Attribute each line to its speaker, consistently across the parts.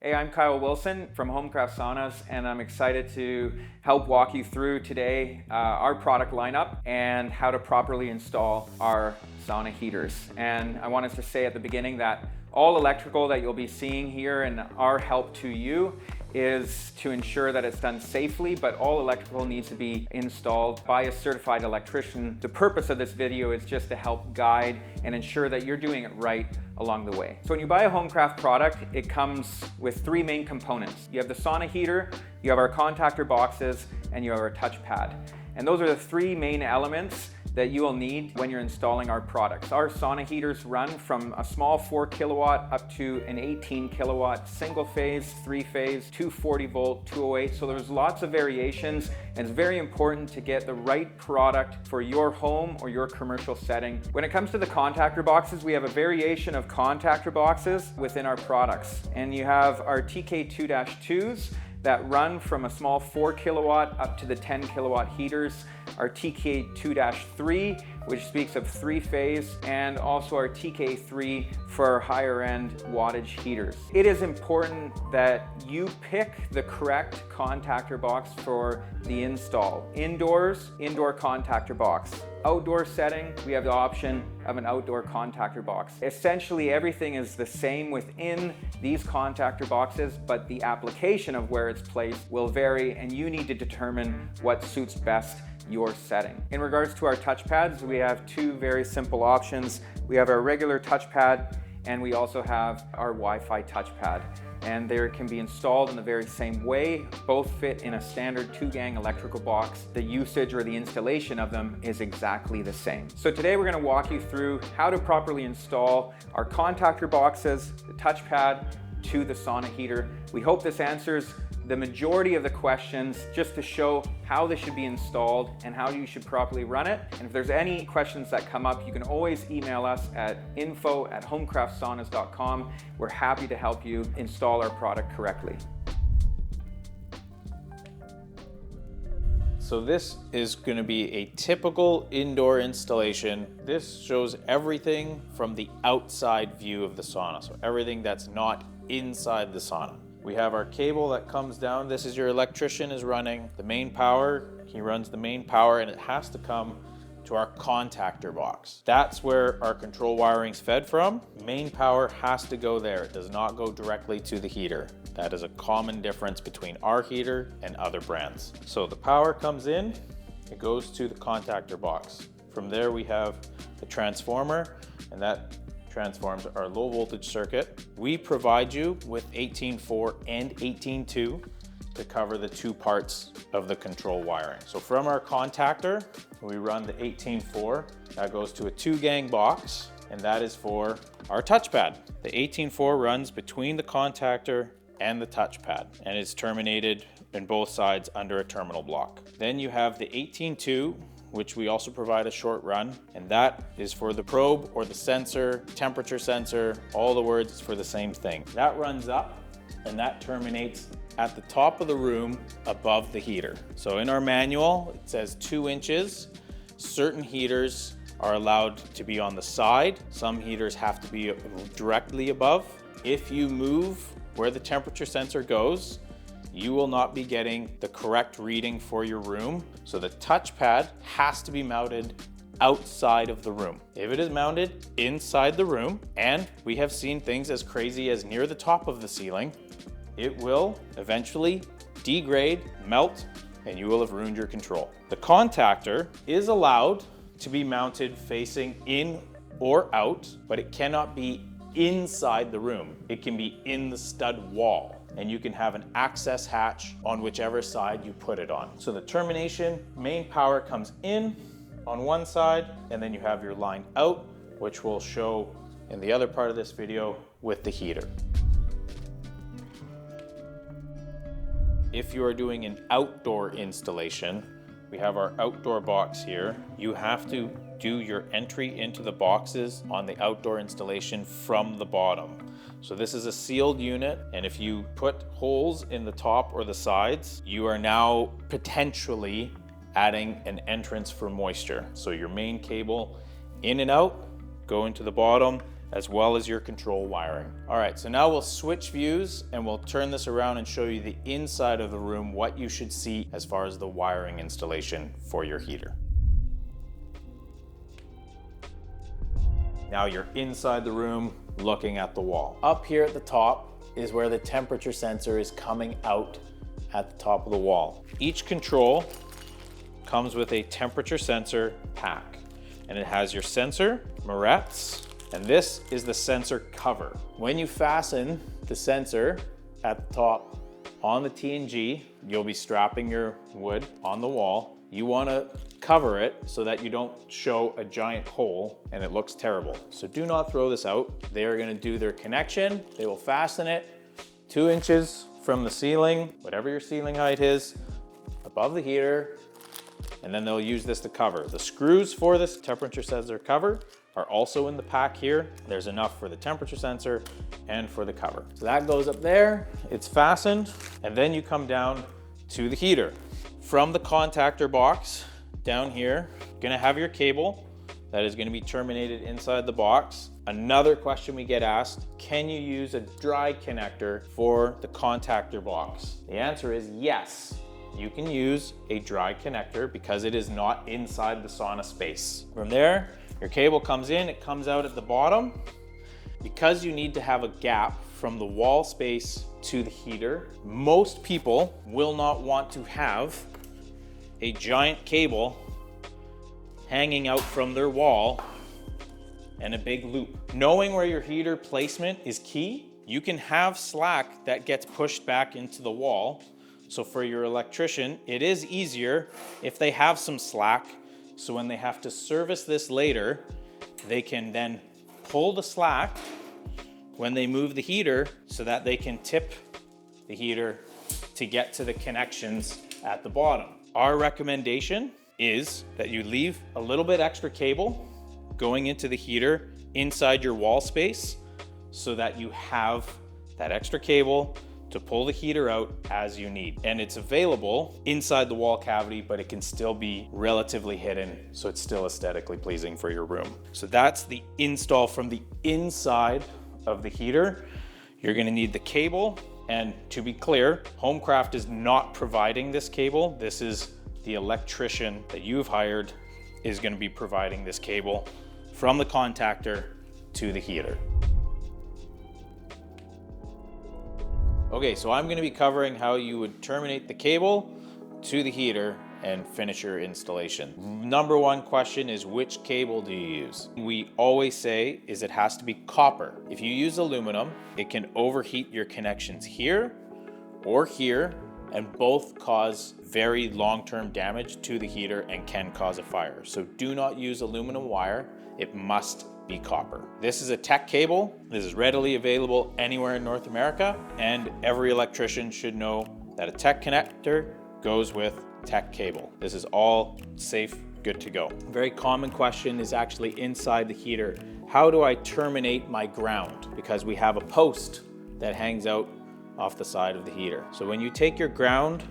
Speaker 1: Hey, I'm Kyle Wilson from Homecraft Saunas, and I'm excited to help walk you through today our product lineup and how to properly install our sauna heaters. And I wanted to say at the beginning that all electrical that you'll be seeing here and our help to you is to ensure that it's done safely, but all electrical needs to be installed by a certified electrician. The purpose of this video is just to help guide and ensure that you're doing it right along the way. So when you buy a Homecraft product, it comes with three main components. You have the sauna heater, you have our contactor boxes, and you have our touchpad. And those are the three main elements that you will need when you're installing our products. Our sauna heaters run from a small 4 kilowatt up to an 18 kilowatt, single phase, 3-phase, 240 volt, 208. So there's lots of variations, and it's very important to get the right product for your home or your commercial setting. When it comes to the contactor boxes, we have a variation of contactor boxes within our products. And you have our TK2-2s that run from a small 4 kilowatt up to the 10 kilowatt heaters, our TK2-3, which speaks of 3-phase, and also our TK3 for our higher end wattage heaters. It is important that you pick the correct contactor box for the install. Indoors, indoor contactor box. Outdoor setting, we have the option of an outdoor contactor box. Essentially everything is the same within these contactor boxes, but the application of where it's placed will vary, and you need to determine what suits best your setting. In regards to our touchpads, we have two very simple options. We have our regular touchpad, and we also have our Wi-Fi touchpad. And they can be installed in the very same way. Both fit in a standard 2-gang electrical box. The usage or the installation of them is exactly the same. So today we're going to walk you through how to properly install our contactor boxes, the touchpad, to the sauna heater. We hope this answers the majority of the questions, just to show how this should be installed and how you should properly run it. And if there's any questions that come up, you can always email us at info@homecraftsaunas.com. We're happy to help you install our product correctly.
Speaker 2: So this is going to be a typical indoor installation. This shows everything from the outside view of the sauna, so everything that's not inside the sauna. We have our cable that comes down. This is your electrician is running the main power. He runs the main power, and it has to come to our contactor box. That's where our control wiring's fed from. Main power has to go there. It does not go directly to the heater. That is a common difference between our heater and other brands. So the power comes in, it goes to the contactor box. From there we have the transformer, and that transforms our low voltage circuit. We provide you with 18.4 and 18.2 to cover the two parts of the control wiring. So from our contactor, we run the 18.4. That goes to a 2-gang box, and that is for our touchpad. The 18.4 runs between the contactor and the touchpad, and is terminated in both sides under a terminal block. Then you have the 18.2, which we also provide a short run, and that is for the probe or the sensor, temperature sensor, all the words for the same thing. That runs up, and that terminates at the top of the room above the heater. So in our manual, it says 2 inches. Certain heaters are allowed to be on the side. Some heaters have to be directly above. If you move where the temperature sensor goes, you will not be getting the correct reading for your room. So the touchpad has to be mounted outside of the room. If it is mounted inside the room, and we have seen things as crazy as near the top of the ceiling, it will eventually degrade, melt, and you will have ruined your control. The contactor is allowed to be mounted facing in or out, but it cannot be inside the room. It can be in the stud wall, and you can have an access hatch on whichever side you put it on. So the termination, main power comes in on one side, and then you have your line out, which we'll show in the other part of this video with the heater. If you are doing an outdoor installation, we have our outdoor box here. You have to do your entry into the boxes on the outdoor installation from the bottom. So this is a sealed unit, and if you put holes in the top or the sides, you are now potentially adding an entrance for moisture. So your main cable in and out, go into the bottom, as well as your control wiring. All right, so now we'll switch views and we'll turn this around and show you the inside of the room, what you should see as far as the wiring installation for your heater. Now you're inside the room looking at the wall. Up here at the top is where the temperature sensor is coming out at the top of the wall. Each control comes with a temperature sensor pack, and it has your sensor, morettes, and this is the sensor cover. When you fasten the sensor at the top on the TNG, you'll be strapping your wood on the wall. You want to cover it so that you don't show a giant hole and it looks terrible. So do not throw this out. They are going to do their connection. They will fasten it 2 inches from the ceiling, whatever your ceiling height is, above the heater, and then they'll use this to cover. The screws for this temperature sensor cover are also in the pack here. There's enough for the temperature sensor and for the cover. So that goes up there, it's fastened, and then you come down to the heater. From the contactor box down here, you're gonna have your cable that is gonna be terminated inside the box. Another question we get asked, can you use a dry connector for the contactor box? The answer is yes. You can use a dry connector because it is not inside the sauna space. From there, your cable comes in, it comes out at the bottom. Because you need to have a gap from the wall space to the heater, most people will not want to have a giant cable hanging out from their wall and a big loop. Knowing where your heater placement is key. You can have slack that gets pushed back into the wall. So for your electrician, it is easier if they have some slack. So when they have to service this later, they can then pull the slack when they move the heater so that they can tip the heater to get to the connections at the bottom. Our recommendation is that you leave a little bit extra cable going into the heater inside your wall space so that you have that extra cable to pull the heater out as you need. And it's available inside the wall cavity, but it can still be relatively hidden, so it's still aesthetically pleasing for your room. So that's the install from the inside of the heater. You're gonna need the cable, and to be clear, Homecraft is not providing this cable. This is the electrician that you've hired is gonna be providing this cable from the contactor to the heater. Okay, so I'm gonna be covering how you would terminate the cable to the heater and finish your installation. Number one question is, which cable do you use? We always say is it has to be copper. If you use aluminum, it can overheat your connections here or here, and both cause very long-term damage to the heater and can cause a fire. So do not use aluminum wire. It must be copper. This is a tech cable. This is readily available anywhere in North America, and every electrician should know that a tech connector goes with tech cable. This is all safe, good to go. A very common question is actually inside the heater. How do I terminate my ground? Because we have a post that hangs out off the side of the heater. So when you take your ground,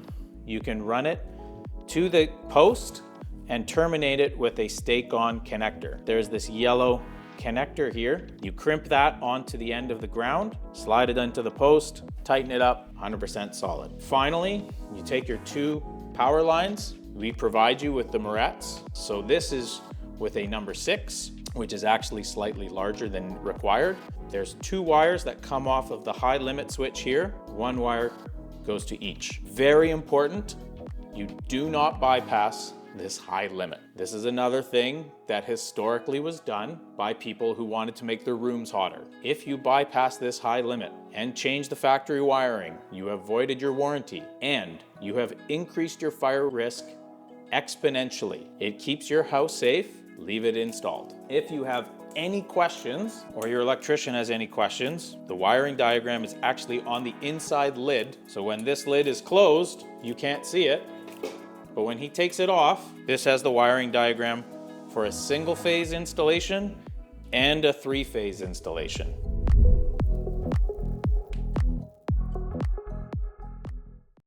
Speaker 2: you can run it to the post and terminate it with a stake-on connector. There's this yellow connector here. You crimp that onto the end of the ground, slide it into the post, tighten it up, 100% solid. Finally, you take your 2 power lines. We provide you with the morettes. So this is with a number 6, which is actually slightly larger than required. There's 2 wires that come off of the high limit switch here. 1 wire goes to each. Very important, you do not bypass this high limit. This is another thing that historically was done by people who wanted to make their rooms hotter. If you bypass this high limit and change the factory wiring, you have voided your warranty and you have increased your fire risk exponentially. It keeps your house safe, leave it installed. If you have any questions or your electrician has any questions, the wiring diagram is actually on the inside lid. So when this lid is closed, you can't see it. But when he takes it off, this has the wiring diagram for a single phase installation and a 3-phase installation.